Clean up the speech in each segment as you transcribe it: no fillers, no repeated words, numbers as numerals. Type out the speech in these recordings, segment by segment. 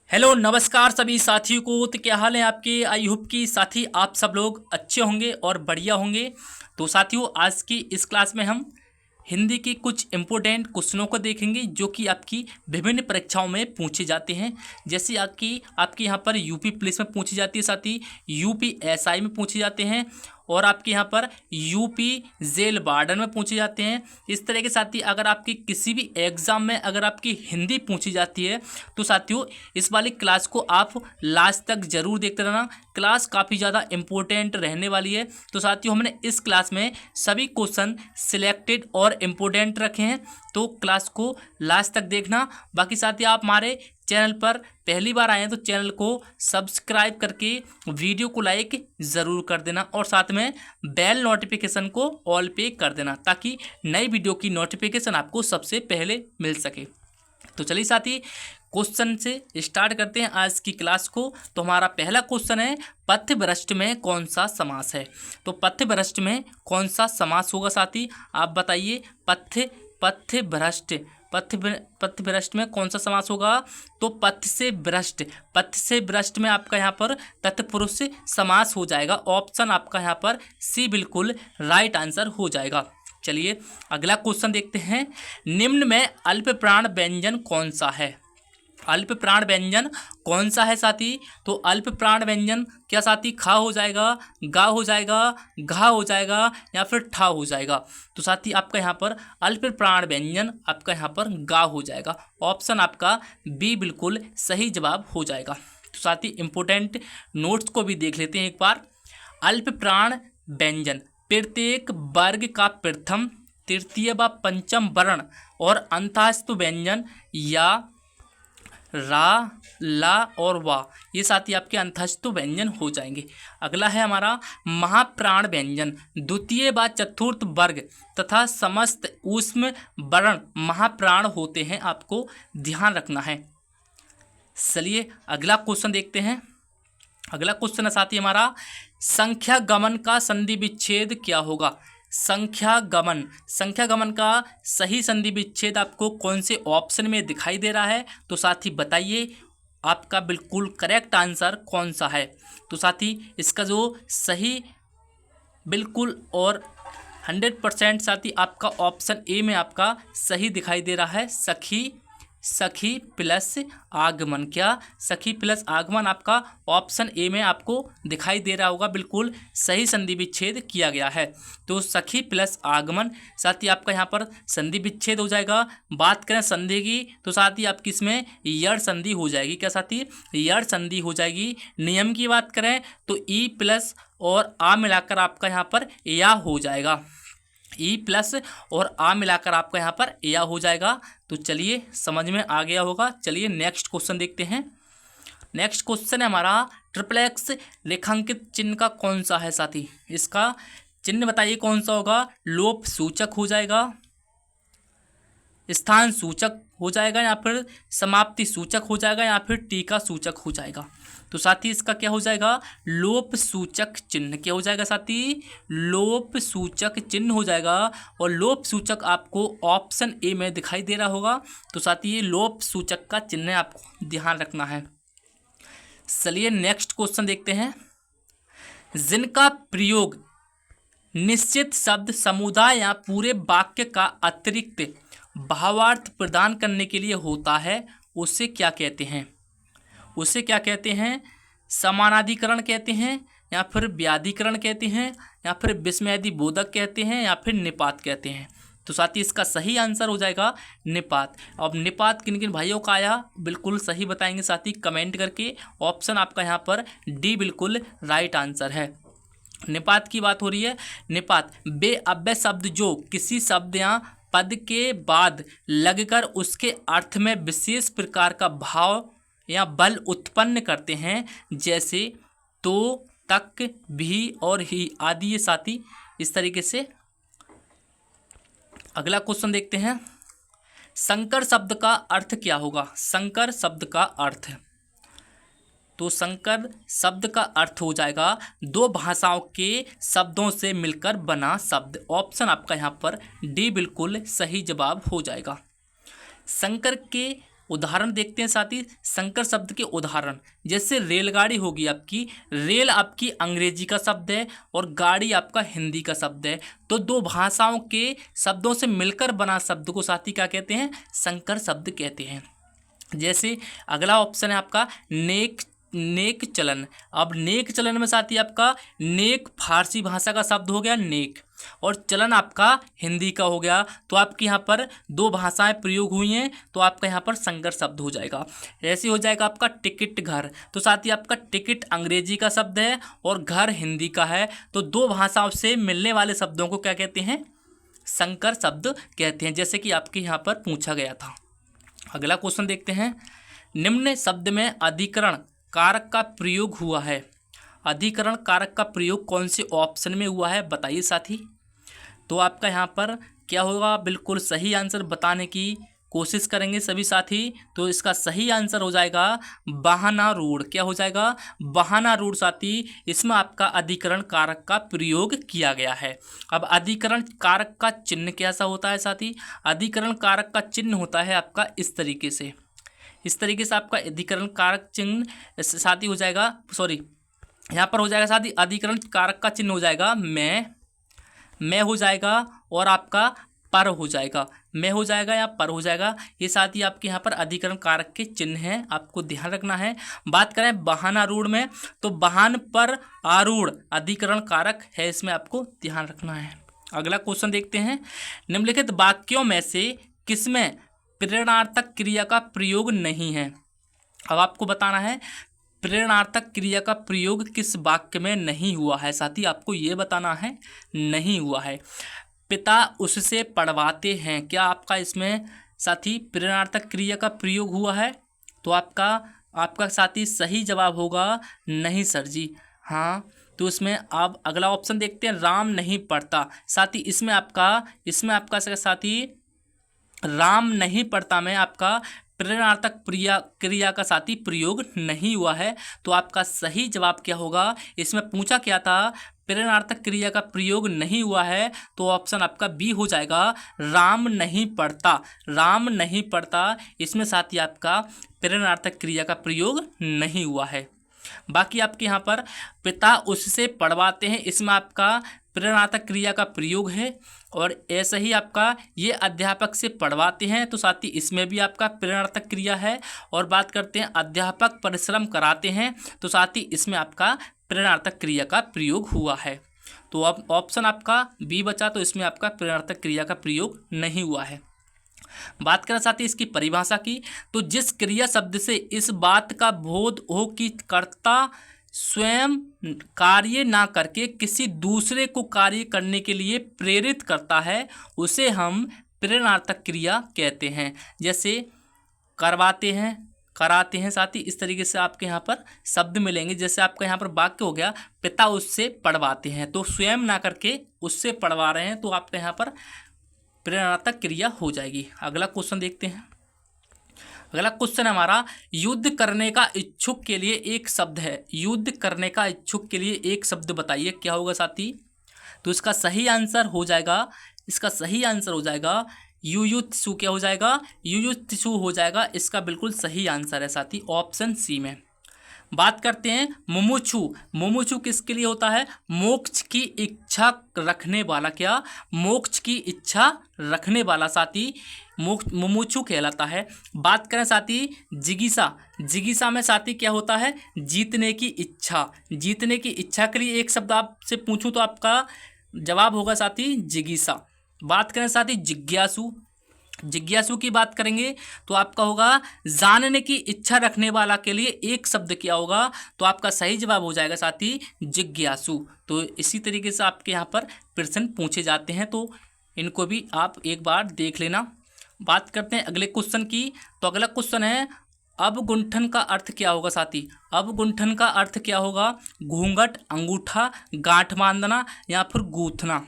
Hello नमस्कार सभी साथियों को। तो क्या हाल है आपके। आई होप कि साथी आप सब लोग अच्छे होंगे और बढ़िया होंगे। तो साथियों आज की इस क्लास में हम हिंदी की कुछ इम्पोर्टेंट क्वेश्चनों को देखेंगे जो कि आपकी विभिन्न परीक्षाओं में पूछे जाते हैं। जैसे आपकी यहाँ पर यूपी पुलिस में पूछी जाती है, साथ ही यूपी एसआई में पूछे जाते हैं और आपके यहाँ पर यूपी जेल वार्डन में पूछे जाते हैं। इस तरह के साथी अगर आपकी किसी भी एग्ज़ाम में अगर आपकी हिंदी पूछी जाती है तो साथियों इस वाली क्लास को आप लास्ट तक ज़रूर देखते रहना। क्लास काफ़ी ज़्यादा इम्पोर्टेंट रहने वाली है। तो साथियों हमने इस क्लास में सभी क्वेश्चन सिलेक्टेड और इम्पोर्टेंट रखे हैं, तो क्लास को लास्ट तक देखना। बाकी साथियों आप हमारे चैनल पर पहली बार आए हैं तो चैनल को सब्सक्राइब करके वीडियो को लाइक ज़रूर कर देना और साथ में बेल नोटिफिकेशन को ऑल पे कर देना ताकि नई वीडियो की नोटिफिकेशन आपको सबसे पहले मिल सके। तो चलिए साथी क्वेश्चन से स्टार्ट करते हैं आज की क्लास को। तो हमारा पहला क्वेश्चन है पथभ्रष्ट में कौन सा समास है। तो पथभ्रष्ट में कौन सा समास होगा साथी, आप बताइए। पथभ्रष्ट में कौन सा समास होगा। तो पथ से भ्रष्ट में आपका यहाँ पर तत्पुरुष समास हो जाएगा। ऑप्शन आपका यहाँ पर सी बिल्कुल राइट आंसर हो जाएगा। चलिए अगला क्वेश्चन देखते हैं। निम्न में अल्प प्राण व्यंजन कौन सा है। अल्प प्राण व्यंजन कौन सा है साथी। तो अल्प प्राण व्यंजन क्या साथी, खा हो जाएगा, गा हो जाएगा, घा हो जाएगा या फिर ठा हो जाएगा। तो साथी आपका यहाँ पर अल्प प्राण व्यंजन आपका यहाँ पर गा हो जाएगा। ऑप्शन आपका बी बिल्कुल सही जवाब हो जाएगा। तो साथी इंपोर्टेंट नोट्स को भी देख लेते हैं एक बार। अल्प प्राण व्यंजन प्रत्येक वर्ग का प्रथम तृतीय व पंचम वर्ण और अंतःस्थ व्यंजन या रा, ला और वा, ये साथी आपके अंतःस्थ व्यंजन हो जाएंगे। अगला है हमारा महाप्राण व्यंजन द्वितीय व चतुर्थ वर्ग तथा समस्त ऊष्म वर्ण महाप्राण होते हैं, आपको ध्यान रखना है। चलिए अगला क्वेश्चन देखते हैं। अगला क्वेश्चन है साथी हमारा संख्या गमन का संधि विच्छेद क्या होगा। संख्या गमन का सही संधि विच्छेद आपको कौन से ऑप्शन में दिखाई दे रहा है। तो साथी बताइए आपका बिल्कुल करेक्ट आंसर कौन सा है। तो साथी इसका जो सही बिल्कुल और 100% साथी आपका ऑप्शन ए में आपका सही दिखाई दे रहा है। सखी प्लस आगमन, क्या सखी प्लस आगमन आपका ऑप्शन ए में आपको दिखाई दे रहा होगा। बिल्कुल सही संधि विच्छेद किया गया है। तो सखी प्लस आगमन साथी आपका यहाँ पर संधि विच्छेद हो जाएगा। बात करें संधि की तो साथी आपकी इसमें यड़ संधि हो जाएगी। क्या साथी, यड़ संधि हो जाएगी। नियम की बात करें तो ई प्लस और आ मिलाकर आपका यहाँ पर या हो जाएगा। ई प्लस और आ मिलाकर आपका यहाँ पर या हो जाएगा। तो चलिए समझ में आ गया होगा। चलिए नेक्स्ट क्वेश्चन देखते हैं। नेक्स्ट क्वेश्चन है हमारा ट्रिपल एक्स रेखांकित चिन्ह का कौन सा है साथी। इसका चिन्ह बताइए कौन सा होगा। लोप सूचक हो जाएगा, स्थान सूचक हो जाएगा या फिर समाप्ति सूचक हो जाएगा या फिर टीका सूचक हो जाएगा। तो साथी इसका क्या हो जाएगा, लोप सूचक चिन्ह। क्या हो जाएगा साथी, लोप सूचक चिन्ह हो जाएगा। और लोप सूचक आपको ऑप्शन ए में दिखाई दे रहा होगा। तो साथी ये लोप सूचक का चिन्ह आपको ध्यान रखना है। चलिए नेक्स्ट क्वेश्चन देखते हैं। जिनका प्रयोग निश्चित शब्द समुदाय या पूरे वाक्य का अतिरिक्त भावार्थ प्रदान करने के लिए होता है उसे क्या कहते हैं। उसे क्या कहते हैं, समानाधिकरण कहते हैं या फिर व्याधिकरण कहते हैं या फिर विस्मयादि बोधक कहते हैं या फिर निपात कहते हैं। तो साथी इसका सही आंसर हो जाएगा निपात। अब निपात किन किन भाइयों का आया बिल्कुल सही बताएंगे साथी कमेंट करके। ऑप्शन आपका यहाँ पर डी बिल्कुल राइट आंसर है। निपात की बात हो रही है। निपात बेअव्यय शब्द जो किसी शब्द या पद के बाद लगकर उसके अर्थ में विशेष प्रकार का भाव या बल उत्पन्न करते हैं, जैसे तो, तक, भी और ही आदि। ये साथी इस तरीके से। अगला क्वेश्चन देखते हैं। संकर शब्द का अर्थ क्या होगा। संकर शब्द का अर्थ, तो संकर शब्द का अर्थ हो जाएगा दो भाषाओं के शब्दों से मिलकर बना शब्द। ऑप्शन आपका यहाँ पर डी बिल्कुल सही जवाब हो जाएगा। संकर के उदाहरण देखते हैं साथी, संकर शब्द के उदाहरण। जैसे रेलगाड़ी होगी आपकी, रेल आपकी अंग्रेजी का शब्द है और गाड़ी आपका हिंदी का शब्द है। तो दो भाषाओं के शब्दों से मिलकर बना शब्द को साथी क्या कहते हैं? संकर शब्द कहते हैं। जैसे अगला ऑप्शन है आपका नेक नेक चलन। अब नेक चलन में साथी आपका नेक फारसी भाषा का शब्द हो गया नेक, और चलन आपका हिंदी का हो गया। तो आपके यहाँ पर दो भाषाएं प्रयोग हुई हैं, तो आपका यहाँ पर संकर शब्द हो जाएगा। ऐसे हो जाएगा आपका टिकट घर। तो साथी आपका टिकट अंग्रेजी का शब्द है और घर हिंदी का है। तो दो भाषाओं से मिलने वाले शब्दों को क्या कहते हैं? संकर शब्द कहते हैं, जैसे कि आपके यहाँ पर पूछा गया था। अगला क्वेश्चन देखते हैं। निम्न शब्द में अधिकरण कारक का प्रयोग हुआ है। अधिकरण कारक का प्रयोग कौन से ऑप्शन में हुआ है बताइए साथी। तो आपका यहाँ पर क्या होगा? बिल्कुल सही आंसर बताने की कोशिश करेंगे सभी साथी। तो इसका सही आंसर हो जाएगा बहानारूढ़। क्या हो जाएगा? बहानारूढ़ साथी। इसमें आपका अधिकरण कारक का प्रयोग किया गया है। अब अधिकरण कारक का चिन्ह कैसा होता है साथी? अधिकरण कारक का चिन्ह होता है आपका इस तरीके से। इस तरीके से आपका अधिकरण कारक चिन्ह साथी हो जाएगा, सॉरी यहाँ पर हो जाएगा साथी, अधिकरण कारक का चिन्ह हो जाएगा मैं हो जाएगा और आपका पर हो जाएगा, मैं हो जाएगा या पर हो जाएगा। ये साथ ही आपके यहाँ पर अधिकरण कारक के चिन्ह हैं, आपको ध्यान रखना है। बात करें बहानारूढ़ में, तो बहान पर आरूढ़ अधिकरण कारक है, इसमें आपको ध्यान रखना है। अगला क्वेश्चन देखते हैं। निम्नलिखित वाक्यों में से किसमें प्रेरणार्थक क्रिया का प्रयोग नहीं है? अब आपको बताना है प्रेरणार्थक क्रिया का प्रयोग किस वाक्य में नहीं हुआ है साथी, आपको ये बताना है नहीं हुआ है। पिता उससे पढ़वाते हैं, क्या आपका इसमें साथी प्रेरणार्थक क्रिया का प्रयोग हुआ है? तो आपका साथी सही जवाब होगा नहीं सर जी। हाँ, तो इसमें आप अगला ऑप्शन देखते हैं, राम नहीं पढ़ता। साथी इसमें आपका साथी राम नहीं पढ़ता में आपका प्रेरणार्थक क्रिया का साथी प्रयोग नहीं हुआ है। तो आपका सही जवाब क्या होगा? इसमें पूछा क्या था? प्रेरणार्थक क्रिया का प्रयोग नहीं हुआ है, तो ऑप्शन आपका बी हो जाएगा, राम नहीं पढ़ता। राम नहीं पढ़ता, इसमें साथी आपका प्रेरणार्थक क्रिया का प्रयोग नहीं हुआ है। बाकी आपके यहाँ पर पिता उससे पढ़वाते हैं, इसमें आपका प्रेरणार्थक क्रिया का प्रयोग है। और ऐसा ही आपका ये अध्यापक से पढ़वाते हैं, तो साथ ही इसमें भी आपका प्रेरणार्थक क्रिया है। और बात करते हैं अध्यापक परिश्रम कराते हैं, तो साथ ही इसमें आपका प्रेरणार्थक क्रिया का प्रयोग हुआ है। तो अब ऑप्शन आपका बी बचा, तो इसमें आपका प्रेरणार्थक क्रिया का प्रयोग नहीं हुआ है। बात करें साथ ही इसकी परिभाषा की, तो जिस क्रिया शब्द से इस बात का बोध हो कि कर्ता स्वयं कार्य ना करके किसी दूसरे को कार्य करने के लिए प्रेरित करता है, उसे हम प्रेरणार्थक क्रिया कहते हैं। जैसे करवाते हैं, कराते हैं साथी, इस तरीके से आपके यहाँ पर शब्द मिलेंगे। जैसे आपका यहाँ पर वाक्य हो गया, पिता उससे पढ़वाते हैं, तो स्वयं ना करके उससे पढ़वा रहे हैं, तो आपके यहाँ पर प्रेरणार्थक क्रिया हो जाएगी। अगला क्वेश्चन देखते हैं। अगला क्वेश्चन हमारा, युद्ध करने का इच्छुक के लिए एक शब्द है। युद्ध करने का इच्छुक के लिए एक शब्द बताइए, क्या होगा साथी? तो इसका सही आंसर हो जाएगा युयुत्सु। क्या हो जाएगा? युयुत्सु हो जाएगा, इसका बिल्कुल सही आंसर है साथी ऑप्शन सी में। बात करते हैं मुमुक्षु। मुमुक्षु किसके लिए होता है? मोक्ष की इच्छा रखने वाला। क्या? मोक्ष की इच्छा रखने वाला साथी मुमुक्षु कहलाता है। बात करें साथी जिगीसा। जिगीसा में साथी क्या होता है? जीतने की इच्छा। जीतने की इच्छा के लिए एक शब्द आपसे पूछूं तो आपका जवाब होगा साथी जिगीसा। बात करें साथी जिज्ञासु। जिज्ञासु की बात करेंगे तो आपका होगा जानने की इच्छा रखने वाला के लिए एक शब्द क्या होगा? तो आपका सही जवाब हो जाएगा साथी जिज्ञासु। तो इसी तरीके से आपके यहाँ पर प्रश्न पूछे जाते हैं, तो इनको भी आप एक बार देख लेना। बात करते हैं अगले क्वेश्चन की। तो अगला क्वेश्चन है, अवगुंठन का अर्थ क्या होगा साथी? अवगुंठन का अर्थ क्या होगा? घूंघट, अंगूठा, गांठ बांधना या फिर गूंथना।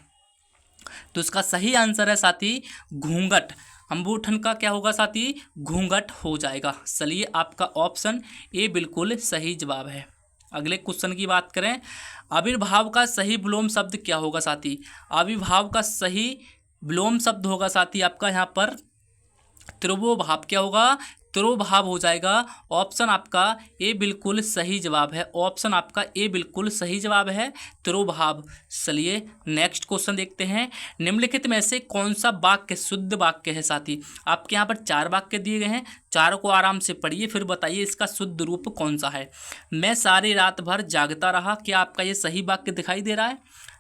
तो इसका सही आंसर है साथी घूंघट। अंगूठन का क्या होगा साथी? घूंघट हो जाएगा। चलिए आपका ऑप्शन ए बिल्कुल सही जवाब है। अगले क्वेश्चन की बात करें, आविर्भाव का सही विलोम शब्द क्या होगा साथी? आविर्भाव का सही विलोम शब्द होगा साथी आपका यहाँ पर त्रिवोभाव। क्या होगा? तिरोभाव हो जाएगा। ऑप्शन आपका ए बिल्कुल सही जवाब है। ऑप्शन आपका ए बिल्कुल सही जवाब है, तिरोभाव। चलिए नेक्स्ट क्वेश्चन देखते हैं। निम्नलिखित में से कौन सा वाक्य शुद्ध वाक्य है साथी? आपके यहाँ पर 4 वाक्य दिए गए हैं, चारों को आराम से पढ़िए, फिर बताइए इसका शुद्ध रूप कौन सा है। मैं सारी रात भर जागता रहा, क्या आपका ये सही वाक्य दिखाई दे रहा है?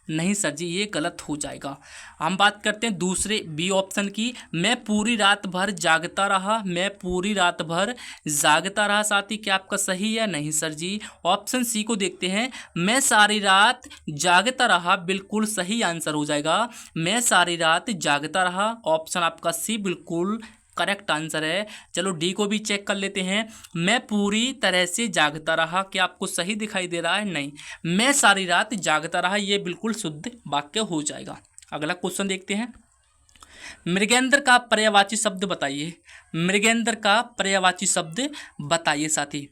नहीं सर जी, ये गलत हो जाएगा। हम बात करते हैं दूसरे बी ऑप्शन की। मैं पूरी रात भर जागता रहा, मैं पूरी रात भर जागता रहा साथी, क्या आपका सही है? नहीं सर जी। ऑप्शन सी को देखते हैं। मैं सारी रात जागता रहा, बिल्कुल सही आंसर हो जाएगा। मैं सारी रात जागता रहा, ऑप्शन आपका सी बिल्कुल करेक्ट आंसर है। चलो डी को भी चेक कर लेते हैं। मैं पूरी तरह से जागता रहा, क्या आपको सही दिखाई दे रहा है? नहीं, मैं सारी रात जागता रहा, ये बिल्कुल शुद्ध वाक्य हो जाएगा। अगला क्वेश्चन देखते हैं। मृगेंद्र का पर्यायवाची शब्द बताइए। मृगेंद्र का पर्यायवाची शब्द बताइए साथी।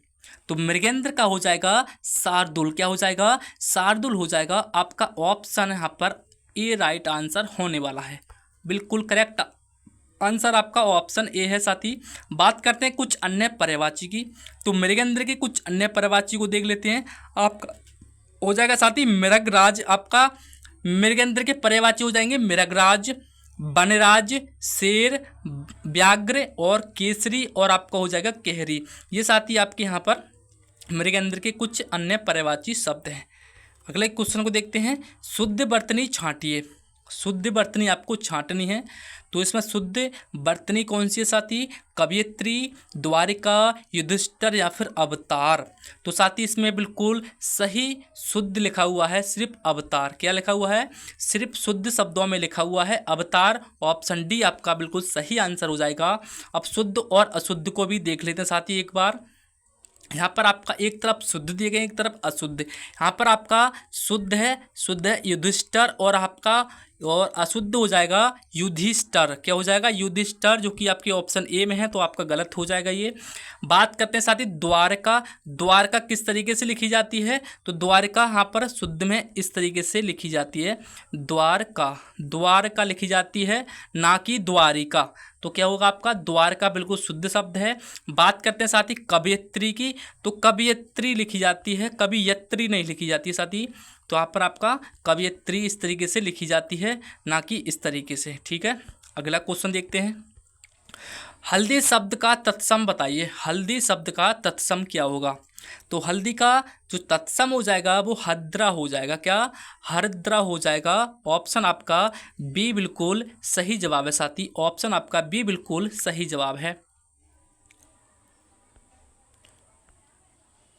तो मृगेंद्र का हो जाएगा शार्दुल, क्या हो जाएगा? शार्दुल हो जाएगा। आपका ऑप्शन यहाँ पर ए राइट आंसर होने वाला है, बिल्कुल करेक्ट आंसर आपका ऑप्शन ए है साथी। बात करते हैं कुछ अन्य पर्यायवाची की। तो मृगेंद्र के कुछ अन्य पर्यायवाची को देख लेते हैं। आपका हो जाएगा साथी मृगराज। आपका मृगेंद्र के पर्यायवाची हो जाएंगे मृगराज, वनराज, शेर, व्याघ्र और केसरी, और आपका हो जाएगा केहरी। ये साथी आपके यहाँ पर मृगेंद्र के कुछ अन्य पर्यायवाची शब्द हैं। अगले क्वेश्चन को देखते हैं। शुद्ध वर्तनी छांटिए। शुद्ध वर्तनी आपको छांटनी है, तो इसमें शुद्ध वर्तनी कौन सी है साथी? कवयित्री, द्वारिका, युधिष्ठिर या फिर अवतार। तो साथी इसमें बिल्कुल सही शुद्ध लिखा हुआ है, सिर्फ अवतार। क्या लिखा हुआ है? सिर्फ शुद्ध शब्दों में लिखा हुआ है अवतार। ऑप्शन डी आपका बिल्कुल सही आंसर हो जाएगा। अब शुद्ध और अशुद्ध को भी देख लेते हैं साथी एक बार। यहाँ पर आपका एक तरफ शुद्ध दिए गए, एक तरफ अशुद्ध। यहाँ पर आपका शुद्ध है युधिष्ठिर, और आपका और अशुद्ध हो जाएगा युधिष्ठिर। क्या हो जाएगा? युधिष्ठिर, जो कि आपके ऑप्शन ए में है, तो आपका गलत हो जाएगा ये। बात करते हैं साथी द्वारका। द्वारका किस तरीके से लिखी जाती है? तो द्वारका यहाँ पर शुद्ध में इस तरीके से लिखी जाती है, द्वारका। द्वारका लिखी जाती है, ना कि द्वारिका। तो क्या होगा आपका? द्वारका बिल्कुल शुद्ध शब्द है। बात करते हैं साथी कवयित्री की। तो कवयित्री लिखी जाती है, कवियत्री नहीं लिखी जाती है साथी। तो यहाँ पर आपका कवयित्री इस तरीके से लिखी जाती है, ना कि इस तरीके से। ठीक है, अगला क्वेश्चन देखते हैं। हल्दी शब्द का तत्सम बताइए। हल्दी शब्द का तत्सम क्या होगा? तो हल्दी का जो तत्सम हो जाएगा वो हद्रा हो जाएगा। क्या? हरद्रा हो जाएगा। ऑप्शन आपका बी बिल्कुल सही जवाब है साथी। ऑप्शन आपका बी बिल्कुल सही जवाब है।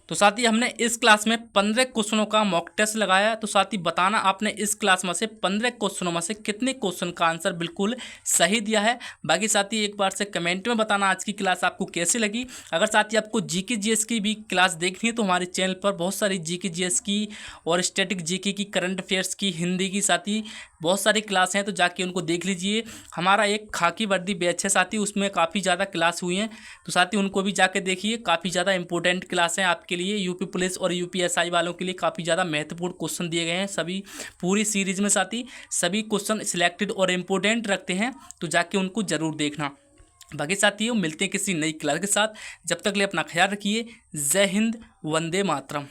तो साथी हमने इस क्लास में 15 क्वेश्चनों का मॉक टेस्ट लगाया। तो साथी बताना आपने इस क्लास में से 15 क्वेश्चनों में से कितने क्वेश्चन का आंसर बिल्कुल सही दिया है। बाकी साथी एक बार से कमेंट में बताना आज की क्लास आपको कैसी लगी। अगर साथी आपको जीके जीएस की भी क्लास देखनी है तो हमारे चैनल पर बहुत सारी जीके जीएस की और स्टैटिक जीके की, करंट अफेयर्स की, हिंदी की साथी बहुत सारी क्लास हैं, तो जाके उनको देख लीजिए। हमारा एक खाकी वर्दी बैच है साथी, उसमें काफ़ी ज़्यादा क्लास हुई हैं, तो साथी उनको भी जाके देखिए। काफ़ी ज़्यादा इंपॉर्टेंट क्लास हैं आपके लिए, यूपी पुलिस और यूपीएसआई वालों के लिए काफ़ी ज़्यादा महत्वपूर्ण क्वेश्चन दिए गए हैं सभी पूरी सीरीज में साथी। सभी क्वेश्चन सिलेक्टेड और इम्पोर्टेंट रखते हैं, तो जाके उनको ज़रूर देखना। बाकी साथियों मिलते हैं किसी नई क्लास के साथ। जब तक ले अपना ख्याल रखिए। जय हिंद, वंदे मातरम।